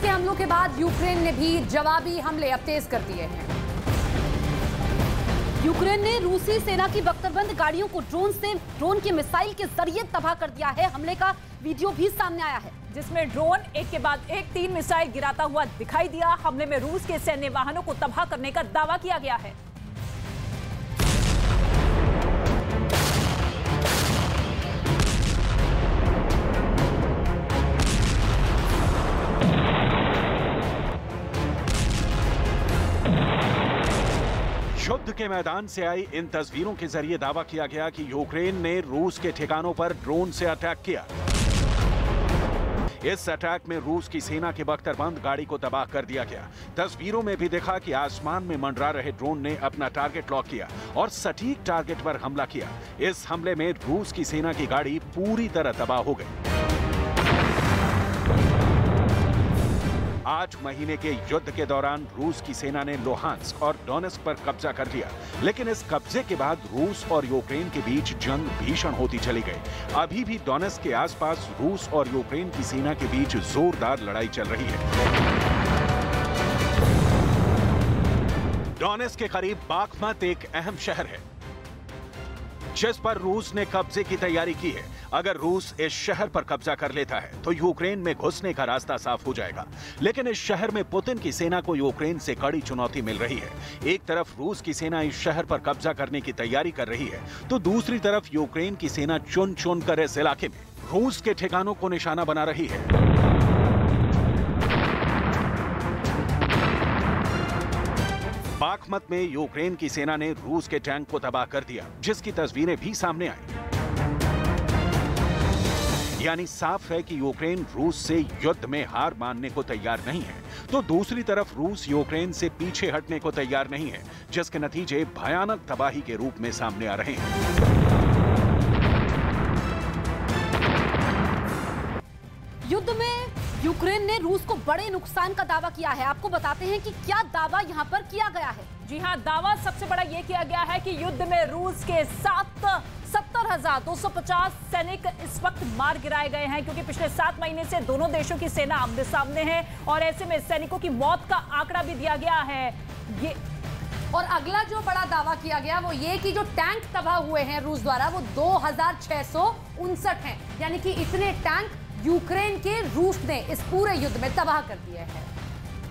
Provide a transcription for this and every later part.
के हमलों के बाद यूक्रेन ने भी जवाबी हमले अब तेज कर दिए हैं। यूक्रेन ने रूसी सेना की बख्तरबंद गाड़ियों को ड्रोन के मिसाइल के जरिए तबाह कर दिया है। हमले का वीडियो भी सामने आया है, जिसमें ड्रोन एक के बाद एक 3 मिसाइल गिराता हुआ दिखाई दिया। हमले में रूस के सैन्य वाहनों को तबाह करने का दावा किया गया है। युद्ध के मैदान से आई इन तस्वीरों के जरिए दावा किया गया कि यूक्रेन ने रूस के ठिकानों पर ड्रोन से अटैक किया। इस अटैक में रूस की सेना की बख्तरबंद गाड़ी को तबाह कर दिया गया। तस्वीरों में भी दिखा कि आसमान में मंडरा रहे ड्रोन ने अपना टारगेट लॉक किया और सटीक टारगेट पर हमला किया। इस हमले में रूस की सेना की गाड़ी पूरी तरह तबाह हो गई। 8 महीने के युद्ध के दौरान रूस की सेना ने लुहांस्क और डोनेस्क पर कब्जा कर लिया, लेकिन इस कब्जे के बाद रूस और यूक्रेन के बीच जंग भीषण होती चली गई। अभी भी डोनेस्क के आसपास रूस और यूक्रेन की सेना के बीच जोरदार लड़ाई चल रही है। डोनेस्क के करीब बाखमत एक अहम शहर है जिस पर रूस ने कब्जे की तैयारी की है। अगर रूस इस शहर पर कब्जा कर लेता है तो यूक्रेन में घुसने का रास्ता साफ हो जाएगा, लेकिन इस शहर में पुतिन की सेना को यूक्रेन से कड़ी चुनौती मिल रही है। एक तरफ रूस की सेना इस शहर पर कब्जा करने की तैयारी कर रही है, तो दूसरी तरफ यूक्रेन की सेना चुन चुन कर इस इलाके में रूस के ठिकानों को निशाना बना रही है। बाखमत में यूक्रेन की सेना ने रूस के टैंक को तबाह कर दिया, जिसकी तस्वीरें भी सामने आई। यानी साफ है कि यूक्रेन रूस से युद्ध में हार मानने को तैयार नहीं है, तो दूसरी तरफ रूस यूक्रेन से पीछे हटने को तैयार नहीं है, जिसके नतीजे भयानक तबाही के रूप में सामने आ रहे हैं। युद्ध में यूक्रेन ने रूस को बड़े नुकसान का दावा किया है। आपको बताते हैं कि क्या दावा यहां पर किया गया है। जी हां, दावा सबसे बड़ा यह किया गया है कि युद्ध में रूस के 70,250 सैनिक इस वक्त मार गिराए गए हैं, क्योंकि पिछले 7 महीने से दोनों देशों की सेना आमने सामने है और ऐसे में सैनिकों की मौत का आंकड़ा भी दिया गया है। ये और अगला जो बड़ा दावा किया गया वो ये कि जो टैंक तबाह हुए हैं रूस द्वारा वो 2659 हैं, यानी कि इतने टैंक यूक्रेन के रूस ने इस पूरे युद्ध में तबाह कर दिए हैं।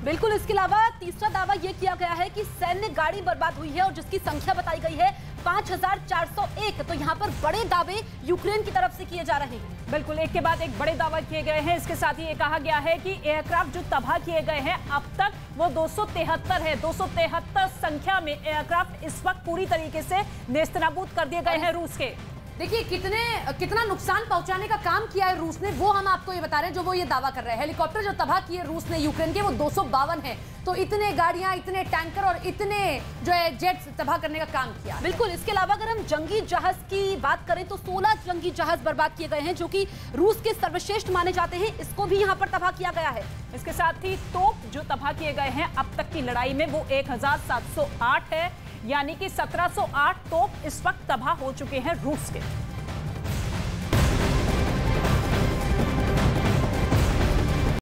बिल्कुल, इसके अलावा तीसरा दावा यह किया गया है कि सैन्य गाड़ी बर्बाद हुई है और जिसकी संख्या बताई गई है 5401। तो यहाँ पर बड़े दावे यूक्रेन की तरफ से किए जा रहे हैं। बिल्कुल, एक के बाद एक बड़े दावा किए गए हैं। इसके साथ ही ये कहा गया है कि एयरक्राफ्ट जो तबाह किए गए हैं अब तक वो 273 है। 273 संख्या में एयरक्राफ्ट इस वक्त पूरी तरीके से नेस्तनाबूद कर दिए गए हैं रूस के। देखिए कितना नुकसान पहुंचाने का काम किया है रूस ने, वो हम आपको ये बता रहे हैं। जो वो ये दावा कर रहे हैं, हेलीकॉप्टर जो तबाह किए रूस ने यूक्रेन के वो 252 हैं। तो इतने गाड़ियां, इतने टैंकर और इतने जो है जेट्स तबाह करने का काम किया। बिल्कुल, इसके अलावा अगर हम जंगी जहाज की बात करें तो 16 जंगी जहाज बर्बाद किए गए हैं, जो कि रूस के सर्वश्रेष्ठ माने जाते हैं। इसको भी यहाँ पर तबाह किया गया है। इसके साथ ही तोप जो तबाह किए गए हैं अब तक की लड़ाई में वो 1708 है, यानी कि 1708 तोप इस वक्त तबाह हो चुके हैं रूस के।